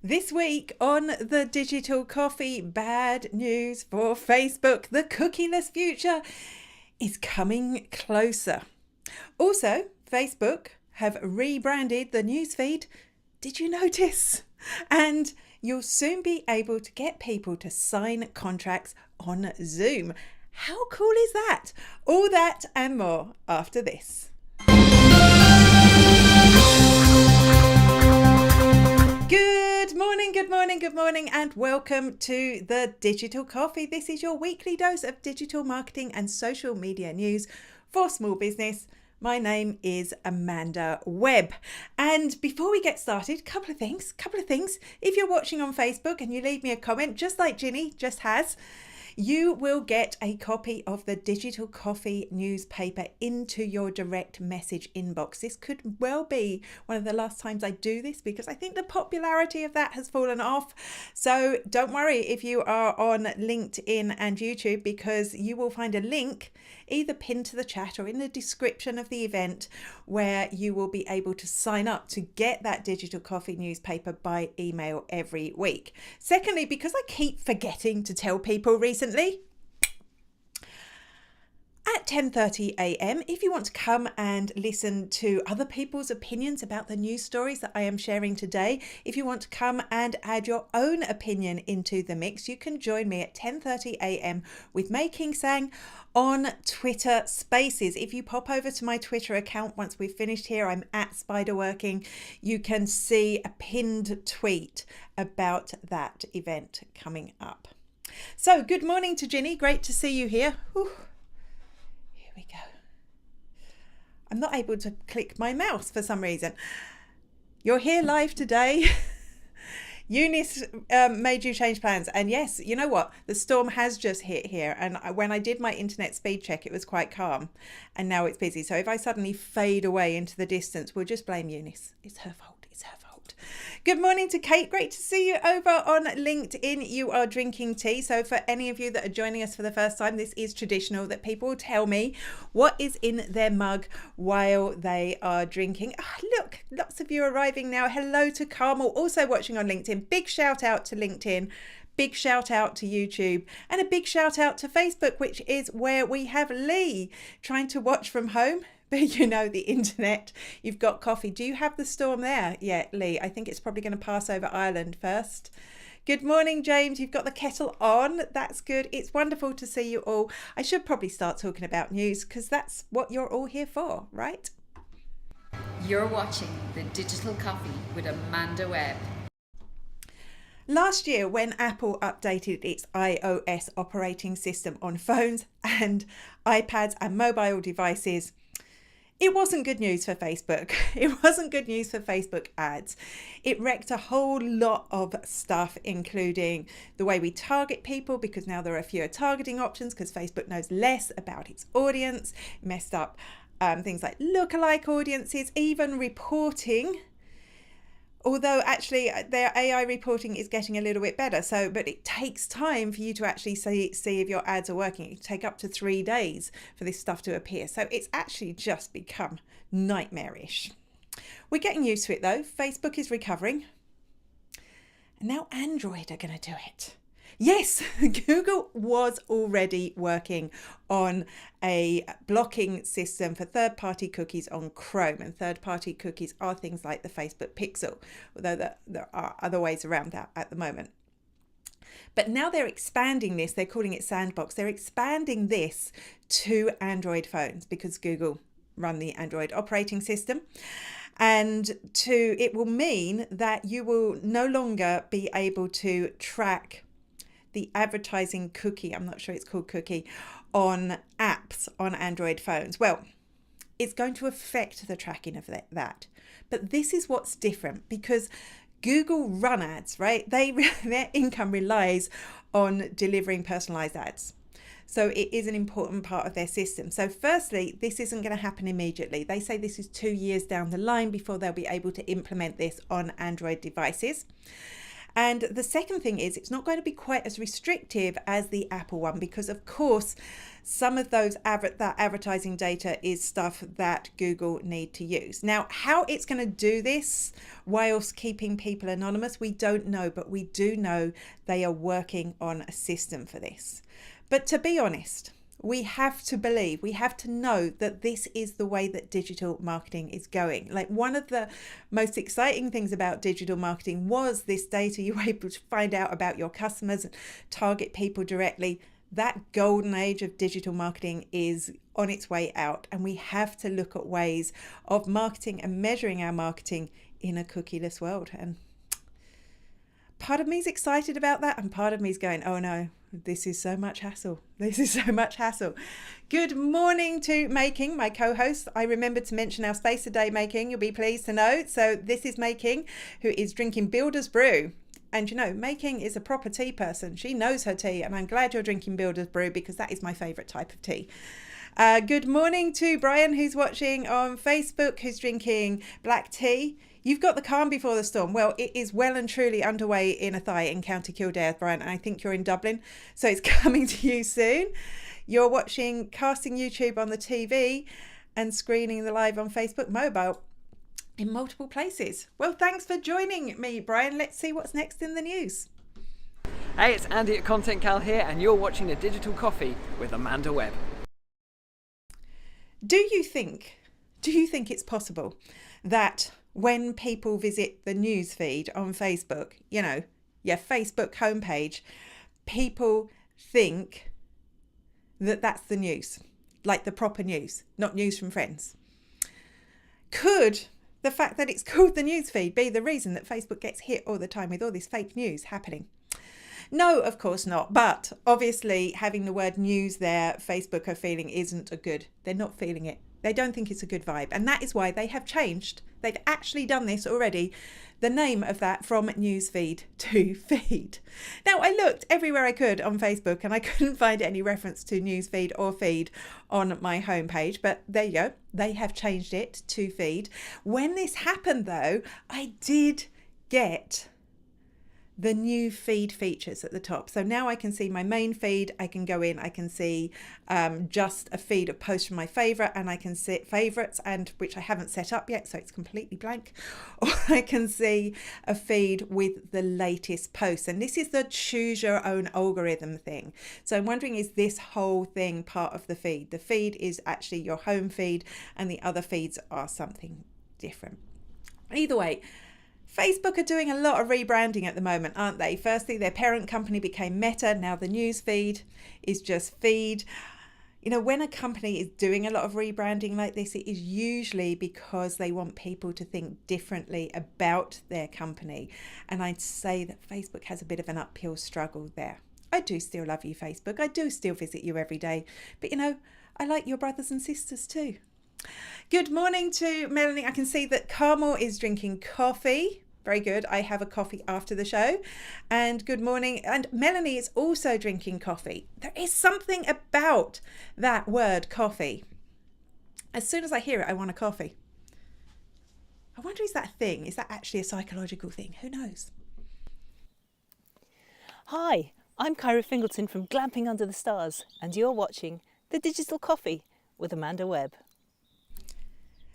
This week on the Digital Coffee, bad news for Facebook. The cookieless future is coming closer. Also, Facebook have rebranded the newsfeed. Did you notice? And you'll soon be able to get people to sign contracts on Zoom. How cool is that? All that and more after this. Good morning, and welcome to the Digital Coffee. This is your weekly dose of digital marketing and social media news for small business. My name is Amanda Webb. And before we get started, couple of things. If you're watching on Facebook and you leave me a comment, just like Ginny just has, you will get a copy of the Digital Coffee newspaper into your direct message inbox. This could well be one of the last times I do this because I think the popularity of that has fallen off. So don't worry if you are on LinkedIn and YouTube, because you will find a link either pinned to the chat or in the description of the event where you will be able to sign up to get that Digital Coffee newspaper by email every week. Secondly, because I keep forgetting to tell people recently, at 10:30 a.m, if you want to come and listen to other people's opinions about the news stories that I am sharing today, if you want to come and add your own opinion into the mix, you can join me at 10:30 a.m. with Making Sang on Twitter Spaces. If you pop over to my Twitter account once we've finished here, I'm at Spiderworking, you can see a pinned tweet about that event coming up. So good morning to Ginny, great to see you here. Whew. We go. I'm not able to click my mouse for some reason. You're here live today. Eunice made you change plans, and yes, you know what, the storm has just hit here, and when I did my internet speed check it was quite calm, and now it's busy. So if I suddenly fade away into the distance, we'll just blame Eunice. It's her fault. Good morning to Kate. Great to see you over on LinkedIn. You are drinking tea. So for any of you that are joining us for the first time, this is traditional that people tell me what is in their mug while they are drinking. Oh, look, lots of you arriving now. Hello to Carmel, also watching on LinkedIn. Big shout out to LinkedIn. Big shout out to YouTube, and a big shout out to Facebook, which is where we have Lee trying to watch from home. But you know, the internet, you've got coffee. Do you have the storm there yet, Lee? I think it's probably going to pass over Ireland first. Good morning, James. You've got the kettle on. That's good. It's wonderful to see you all. I should probably start talking about news because that's what you're all here for, right? You're watching the Digital Coffee with Amanda Webb. Last year, when Apple updated its iOS operating system on phones and iPads and mobile devices, it wasn't good news for Facebook. It wasn't good news for Facebook ads. It wrecked a whole lot of stuff, including the way we target people, because now there are fewer targeting options because Facebook knows less about its audience. It messed up things like lookalike audiences, even reporting. Although actually their AI reporting is getting a little bit better. But it takes time for you to actually see if your ads are working. It can take up to 3 days for this stuff to appear. So it's actually just become nightmarish. We're getting used to it though. Facebook is recovering. And now Android are going to do it. Yes, Google was already working on a blocking system for third-party cookies on Chrome, and third-party cookies are things like the Facebook Pixel, although there are other ways around that at the moment. But now they're expanding this, they're calling it Sandbox, they're expanding this to Android phones because Google run the Android operating system. And it will mean that you will no longer be able to track the advertising cookie, I'm not sure it's called cookie, on apps on Android phones. Well, it's going to affect the tracking of that. But this is what's different, because Google run ads, right? Their income relies on delivering personalized ads. So it is an important part of their system. So firstly, this isn't going to happen immediately. They say this is 2 years down the line before they'll be able to implement this on Android devices. And the second thing is it's not going to be quite as restrictive as the Apple one, because of course some of that advertising data is stuff that Google need to use. Now, how it's going to do this whilst keeping people anonymous, we don't know, but we do know they are working on a system for this. But to be honest, we have to believe, we have to know that this is the way that digital marketing is going. Like, one of the most exciting things about digital marketing was this data you were able to find out about your customers and target people directly. That golden age of digital marketing is on its way out, and we have to look at ways of marketing and measuring our marketing in a cookieless world. And part of me is excited about that, and part of me is going, oh no, this is so much hassle. This is so much hassle. Good morning to Making, my co-host. I remembered to mention our space today, Making, you'll be pleased to know. So this is Making, who is drinking Builder's Brew. And you know, Making is a proper tea person. She knows her tea, and I'm glad you're drinking Builder's Brew because that is my favourite type of tea. Good morning to Brian, who's watching on Facebook, who's drinking black tea. You've got the calm before the storm. Well, it is well and truly underway in Athy in County Kildare, Brian, and I think you're in Dublin, so it's coming to you soon. You're watching Casting YouTube on the TV and screening the live on Facebook mobile in multiple places. Well, thanks for joining me, Brian. Let's see what's next in the news. Hey, it's Andy at Content Cal here, and you're watching A Digital Coffee with Amanda Webb. Do you think it's possible that when people visit the newsfeed on Facebook, you know, your Facebook homepage, people think that that's the news, like the proper news, not news from friends? Could the fact that it's called the newsfeed be the reason that Facebook gets hit all the time with all this fake news happening? No, of course not. But obviously having the word news there, Facebook are feeling isn't a good. They're not feeling it. They don't think it's a good vibe. And that is why they have changed. They've actually done this already. The name of that from newsfeed to feed. Now, I looked everywhere I could on Facebook and I couldn't find any reference to newsfeed or feed on my homepage. But there you go. They have changed it to feed. When this happened, though, I did get the new feed features at the top. So now I can see my main feed. I can go in, I can see just a feed of posts from my favorite, and I can see favorites, and which I haven't set up yet, so it's completely blank. Or I can see a feed with the latest posts. And this is the choose your own algorithm thing. So I'm wondering, is this whole thing part of the feed? The feed is actually your home feed, and the other feeds are something different. Either way, Facebook are doing a lot of rebranding at the moment, aren't they? Firstly, their parent company became Meta. Now the news feed is just feed. You know, when a company is doing a lot of rebranding like this, it is usually because they want people to think differently about their company. And I'd say that Facebook has a bit of an uphill struggle there. I do still love you, Facebook. I do still visit you every day. But, you know, I like your brothers and sisters too. Good morning to Melanie. I can see that Carmel is drinking coffee. Very good. I have a coffee after the show. And good morning. And Melanie is also drinking coffee. There is something about that word coffee. As soon as I hear it, I want a coffee. I wonder, is that a thing? Is that actually a psychological thing? Who knows? Hi, I'm Kyra Fingleton from Glamping Under the Stars, and you're watching The Digital Coffee with Amanda Webb.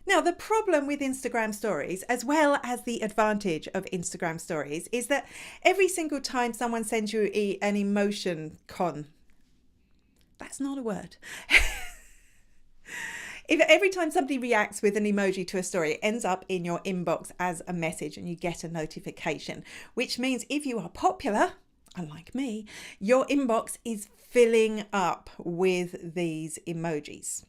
Now, the problem with Instagram stories, as well as the advantage of Instagram stories, is that every single time someone sends you an emotion that's not a word. If every time somebody reacts with an emoji to a story, it ends up in your inbox as a message and you get a notification, which means if you are popular, unlike me, your inbox is filling up with these emojis,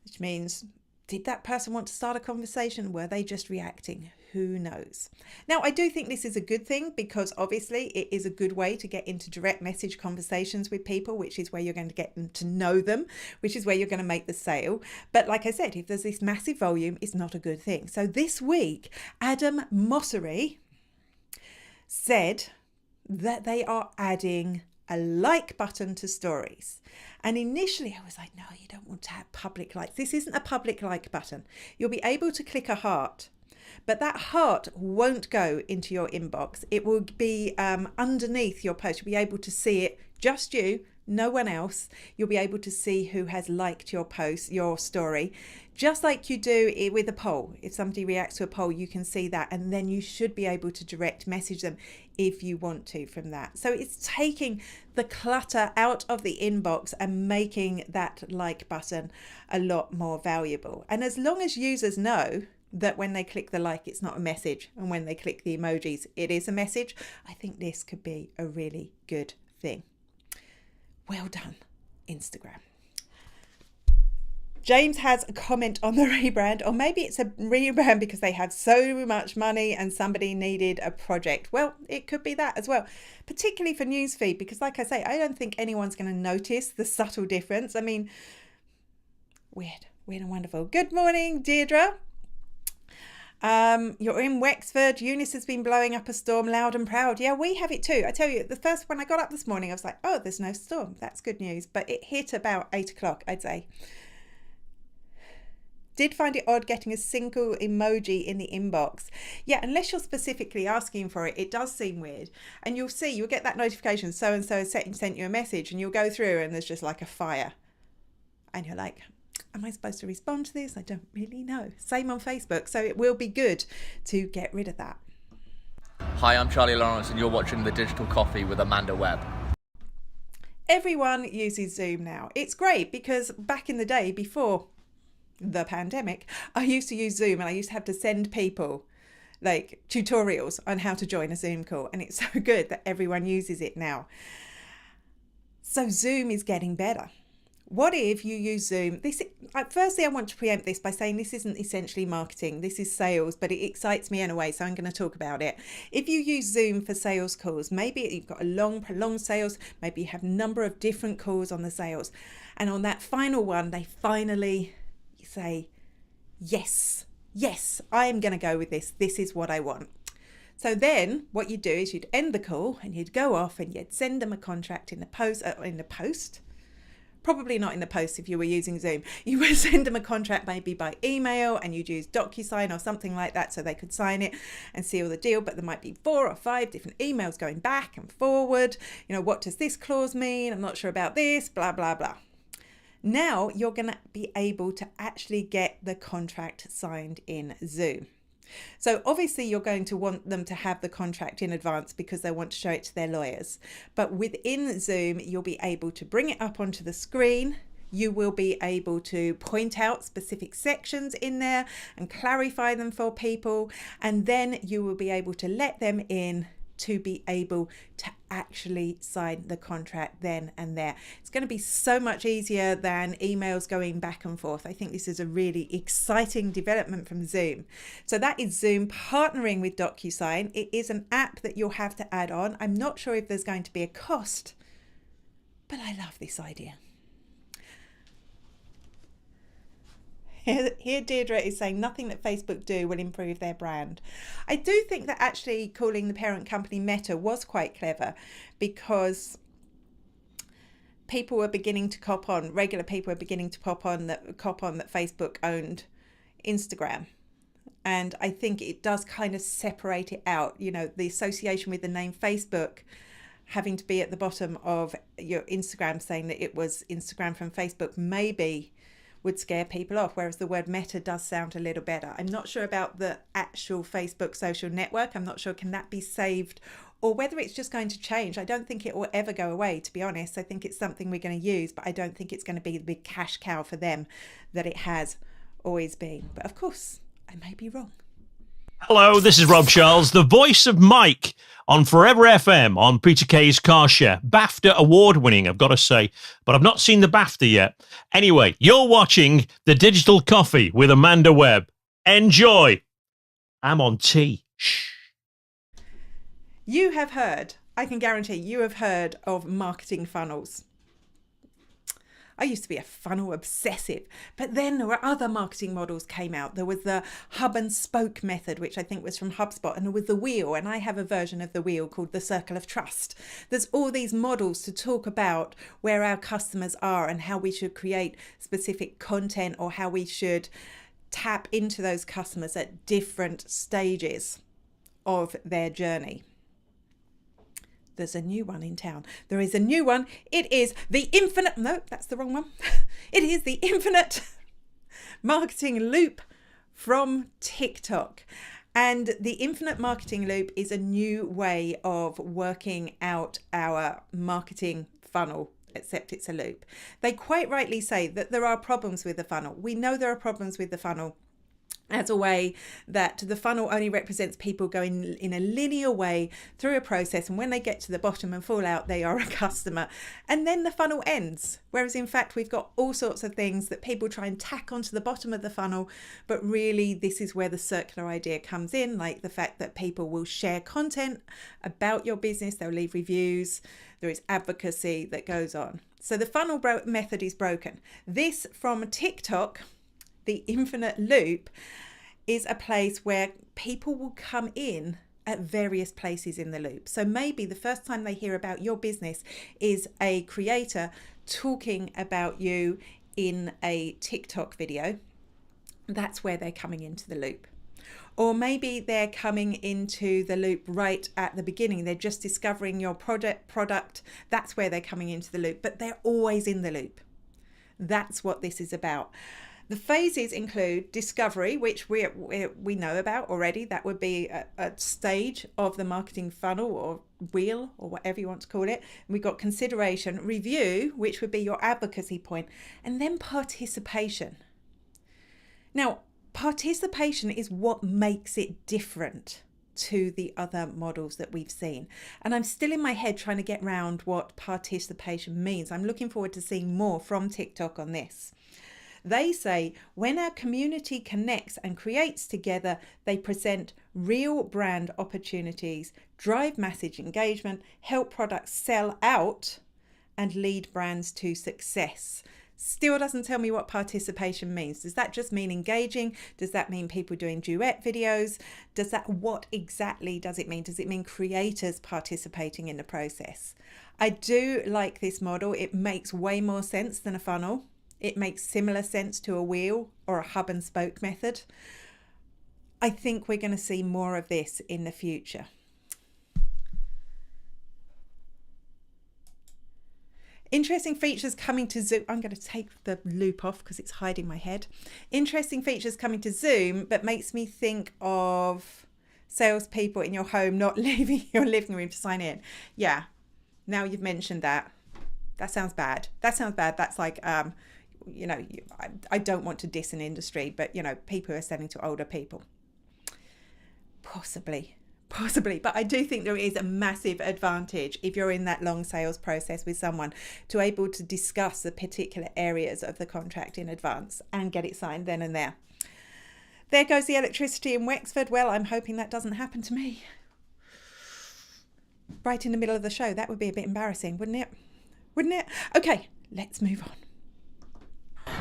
which means, did that person want to start a conversation? Were they just reacting? Who knows? Now, I do think this is a good thing because obviously it is a good way to get into direct message conversations with people, which is where you're going to get them to know them, which is where you're going to make the sale. But like I said, if there's this massive volume, it's not a good thing. So this week, Adam Mossery said that they are adding a like button to stories. And initially I was like, no, you don't want to have public likes. This isn't a public like button. You'll be able to click a heart, but that heart won't go into your inbox. It will be underneath your post. You'll be able to see it, just you, no one else. You'll be able to see who has liked your post, your story, just like you do with a poll. If somebody reacts to a poll, you can see that, and then you should be able to direct message them if you want to from that. So it's taking the clutter out of the inbox and making that like button a lot more valuable. And as long as users know that when they click the like, it's not a message, and when they click the emojis, it is a message, I think this could be a really good thing. Well done, Instagram. James has a comment on the rebrand, or maybe it's a rebrand because they have so much money and somebody needed a project. Well, it could be that as well, particularly for newsfeed, because like I say, I don't think anyone's going to notice the subtle difference. I mean, weird and wonderful. Good morning, Deirdre. You're in Wexford. Eunice has been blowing up a storm loud and proud. Yeah, we have it too. I tell you, when I got up this morning, I was like, oh, there's no storm. That's good news. But it hit about 8 o'clock, I'd say. Did find it odd getting a single emoji in the inbox. Yeah, unless you're specifically asking for it, it does seem weird. And you'll get that notification, so-and-so sent you a message, and you'll go through and there's just like a fire. And you're like, am I supposed to respond to this? I don't really know. Same on Facebook. So it will be good to get rid of that. Hi, I'm Charlie Lawrence and you're watching The Digital Coffee with Amanda Webb. Everyone uses Zoom now. It's great because back in the day before the pandemic, I used to use Zoom, and I used to have to send people like tutorials on how to join a Zoom call, and it's so good that everyone uses it now. So Zoom is getting better. What if you use Zoom? Firstly, I want to preempt this by saying this isn't essentially marketing. This is sales, but it excites me in a way, so I'm going to talk about it. If you use Zoom for sales calls, maybe you've got a long, prolonged sales, maybe you have a number of different calls on the sales, and on that final one, they finally say, yes, I am going to go with this. This is what I want. So then what you'd do is you'd end the call and you'd go off and you'd send them a contract in the post, probably not in the post if you were using Zoom. You would send them a contract maybe by email, and you'd use DocuSign or something like that so they could sign it and seal the deal. But there might be 4 or 5 different emails going back and forward. What does this clause mean? I'm not sure about this, blah, blah, blah. Now you're going to be able to actually get the contract signed in Zoom. So obviously you're going to want them to have the contract in advance because they want to show it to their lawyers. But within Zoom, you'll be able to bring it up onto the screen. You will be able to point out specific sections in there and clarify them for people. And then you will be able to let them in to be able to actually sign the contract then and there. It's going to be so much easier than emails going back and forth. I think this is a really exciting development from Zoom. So that is Zoom partnering with DocuSign. It is an app that you'll have to add on. I'm not sure if there's going to be a cost, but I love this idea. Here Deirdre is saying nothing that Facebook do will improve their brand. I do think that actually calling the parent company Meta was quite clever, because people were beginning to regular people were beginning to cop on that Facebook owned Instagram. And I think it does kind of separate it out, the association with the name Facebook having to be at the bottom of your Instagram, saying that it was Instagram from Facebook, maybe would scare people off, whereas the word Meta does sound a little better. I'm not sure about the actual Facebook social network. I'm not sure can that be saved, or whether it's just going to change. I don't think it will ever go away, to be honest. I think it's something we're going to use, but I don't think it's going to be the big cash cow for them that it has always been. But of course, I may be wrong. Hello, this is Rob Charles, the voice of Mike on Forever FM on Peter Kay's Car Share. BAFTA award winning, I've got to say, but I've not seen the BAFTA yet. Anyway, you're watching The Digital Coffee with Amanda Webb. Enjoy. I'm on tea. Shh. You have heard, I can guarantee you have heard of marketing funnels. I used to be a funnel obsessive, but then there were other marketing models came out. There was the hub and spoke method, which I think was from HubSpot, and there was the wheel, and I have a version of the wheel called the circle of trust. There's all these models to talk about where our customers are and how we should create specific content, or how we should tap into those customers at different stages of their journey. There's a new one in town. There is a new one. It is the infinite, no, that's the wrong one. It is the infinite marketing loop from TikTok. And the infinite marketing loop is a new way of working out our marketing funnel, except it's a loop. They quite rightly say that there are problems with the funnel. We know there are problems with the funnel as a way that the funnel only represents people going in a linear way through a process, and when they get to the bottom and fall out, they are a customer, and then the funnel ends. Whereas in fact we've got all sorts of things that people try and tack onto the bottom of the funnel, but really this is where the circular idea comes in, like the fact that people will share content about your business, they'll leave reviews, there is advocacy that goes on. So the funnel method is broken. This from TikTok, the infinite loop, is a place where people will come in at various places in the loop. So maybe the first time they hear about your business is a creator talking about you in a TikTok video. That's where they're coming into the loop. Or maybe they're coming into the loop right at the beginning. They're just discovering your product. That's where they're coming into the loop, but they're always in the loop. That's what this is about. The phases include discovery, which we know about already. That would be a stage of the marketing funnel or wheel or whatever you want to call it. We've got consideration, review, which would be your advocacy point, and then participation. Now, participation is what makes it different to the other models that we've seen. And I'm still in my head trying to get around what participation means. I'm looking forward to seeing more from TikTok on this. They say when our community connects and creates together, they present real brand opportunities, drive massive engagement, help products sell out, and lead brands to success. Still doesn't tell me what participation means. Does that just mean engaging? Does that mean people doing duet videos? What exactly does it mean? Does it mean creators participating in the process? I do like this model. It makes way more sense than a funnel. It makes similar sense to a wheel or a hub and spoke method. I think we're going to see more of this in the future. Interesting features coming to Zoom. I'm going to take the loop off because it's hiding my head. Interesting features coming to Zoom, but makes me think of salespeople in your home not leaving your living room to sign in. Yeah, now you've mentioned that. That sounds bad. That's like, I don't want to diss an industry, but, people who are selling to older people. Possibly. But I do think there is a massive advantage if you're in that long sales process with someone to able to discuss the particular areas of the contract in advance and get it signed then and there. There goes the electricity in Wexford. Well, I'm hoping that doesn't happen to me. Right in the middle of the show. That would be a bit embarrassing, wouldn't it? Okay, let's move on.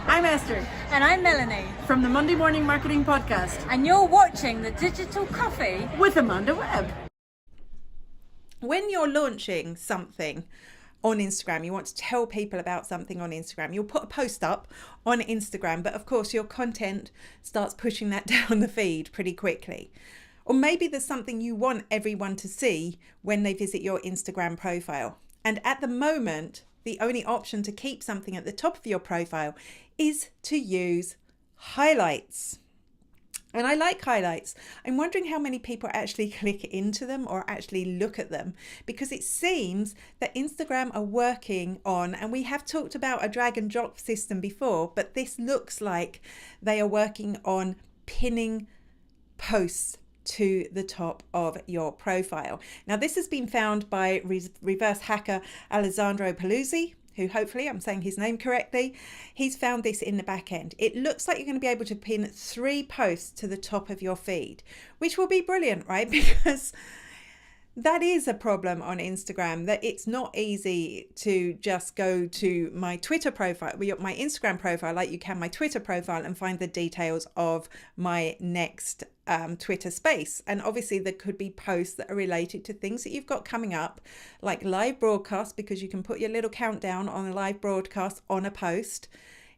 I'm Esther. And I'm Melanie. From the Monday Morning Marketing Podcast. And you're watching The Digital Coffee with Amanda Webb. When you're launching something on Instagram, you want to tell people about something on Instagram, you'll put a post up on Instagram, but of course your content starts pushing that down the feed pretty quickly. Or maybe there's something you want everyone to see when they visit your Instagram profile. And at the moment, the only option to keep something at the top of your profile is to use highlights. And I like highlights. I'm wondering how many people actually click into them or actually look at them, because it seems that Instagram are working on, and we have talked about a drag and drop system before, but this looks like they are working on pinning posts to the top of your profile. Now, this has been found by reverse hacker Alessandro Paluzzi, who hopefully I'm saying his name correctly. He's found this in the back end. It looks like you're going to be able to pin 3 posts to the top of your feed, which will be brilliant, right? Because that is a problem on Instagram, that it's not easy to just go to my Twitter profile, my Instagram profile, like you can my Twitter profile, and find the details of my next Twitter space. And obviously there could be posts that are related to things that you've got coming up, like live broadcasts, because you can put your little countdown on a live broadcast on a post.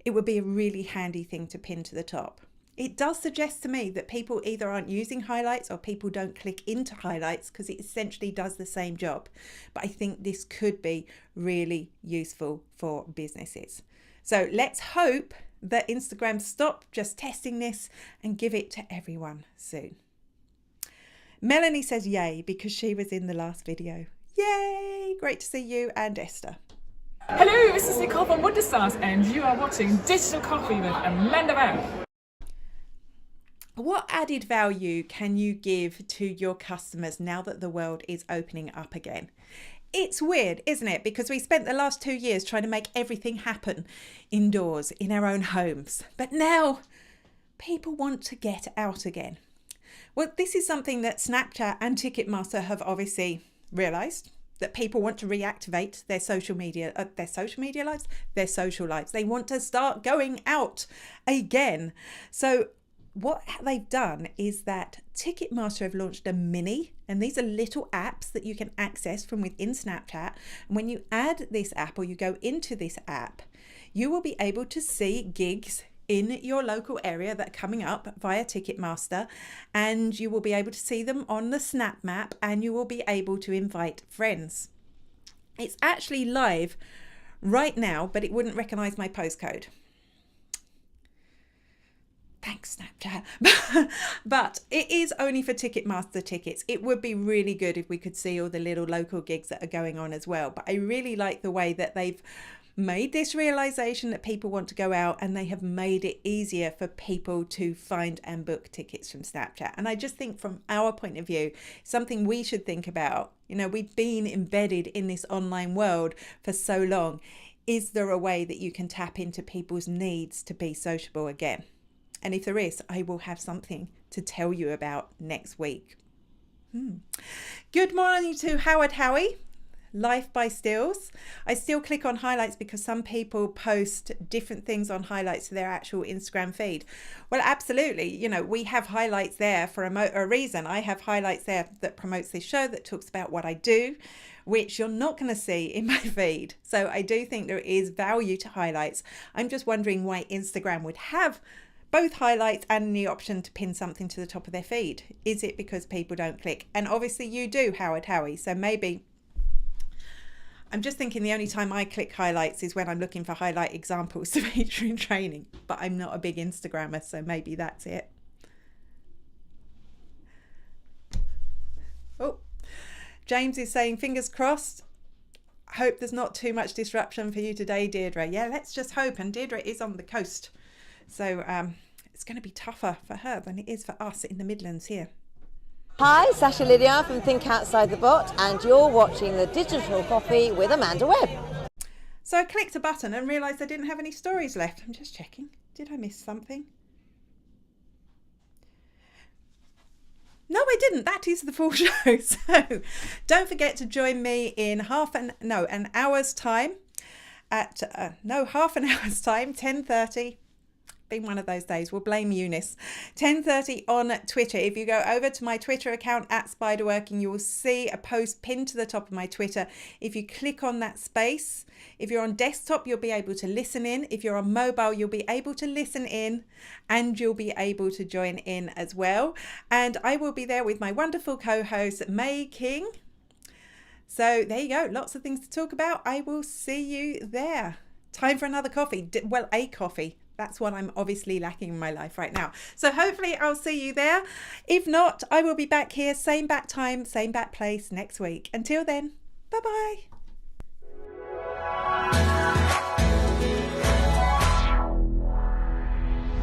It would be a really handy thing to pin to the top. it does suggest to me that people either aren't using highlights or people don't click into highlights, because it essentially does the same job. But I think this could be really useful for businesses. So let's hope that Instagram stop just testing this and give it to everyone soon. Melanie says yay because she was in the last video. Yay! Great to see you and Esther. Hello, this is Nicole from Wonderstars and you are watching Digital Coffee with Amanda Webb. What added value can you give to your customers now that the world is opening up again? It's weird, isn't it? Because we spent the last 2 years trying to make everything happen indoors in our own homes. But now people want to get out again. Well, this is something that Snapchat and Ticketmaster have obviously realised, that people want to reactivate their social lives. They want to start going out again. So what they've done is that Ticketmaster have launched a mini, and these are little apps that you can access from within Snapchat. And when you add this app or you go into this app, you will be able to see gigs in your local area that are coming up via Ticketmaster, and you will be able to see them on the Snap Map, and you will be able to invite friends. It's actually live right now, but it wouldn't recognize my postcode. Thanks, Snapchat. But it is only for Ticketmaster tickets. It would be really good if we could see all the little local gigs that are going on as well. But I really like the way that they've made this realization that people want to go out, and they have made it easier for people to find and book tickets from Snapchat. And I just think from our point of view, something we should think about. You know, we've been embedded in this online world for so long. Is there a way that you can tap into people's needs to be sociable again? And if there is, I will have something to tell you about next week. Good morning to Howard Howie. Life by Stills. I still click on highlights because some people post different things on highlights to their actual Instagram feed. Well, absolutely. You know, we have highlights there for a reason. I have highlights there that promotes this show, that talks about what I do, which you're not going to see in my feed. So I do think there is value to highlights. I'm just wondering why Instagram would have both highlights and the option to pin something to the top of their feed. Is it because people don't click? And obviously you do, Howard Howie. So maybe, I'm just thinking the only time I click highlights is when I'm looking for highlight examples to feature in training. But I'm not a big Instagrammer, so maybe that's it. Oh, James is saying, fingers crossed. Hope there's not too much disruption for you today, Deirdre. Yeah, let's just hope. And Deirdre is on the coast. So it's going to be tougher for her than it is for us in the Midlands here. Hi, Sasha Lydia from Think Outside the Bot, and you're watching the Digital Coffee with Amanda Webb. So I clicked a button and realised I didn't have any stories left. I'm just checking. Did I miss something? No, I didn't. That is the full show. So don't forget to join me in an hour's time at, half an hour's time, 10:30. Been one of those days. We'll blame Eunice. 10:30 on Twitter. If you go over to my Twitter account at Spiderworking, you will see a post pinned to the top of my Twitter. If you click on that space, if you're on desktop, you'll be able to listen in. If you're on mobile, you'll be able to listen in, and you'll be able to join in as well. And I will be there with my wonderful co-host, May King. So there you go. Lots of things to talk about. I will see you there. Time for another coffee. Well, a coffee. That's what I'm obviously lacking in my life right now. So hopefully I'll see you there. If not, I will be back here, same bat time, same bat place next week. Until then, bye-bye.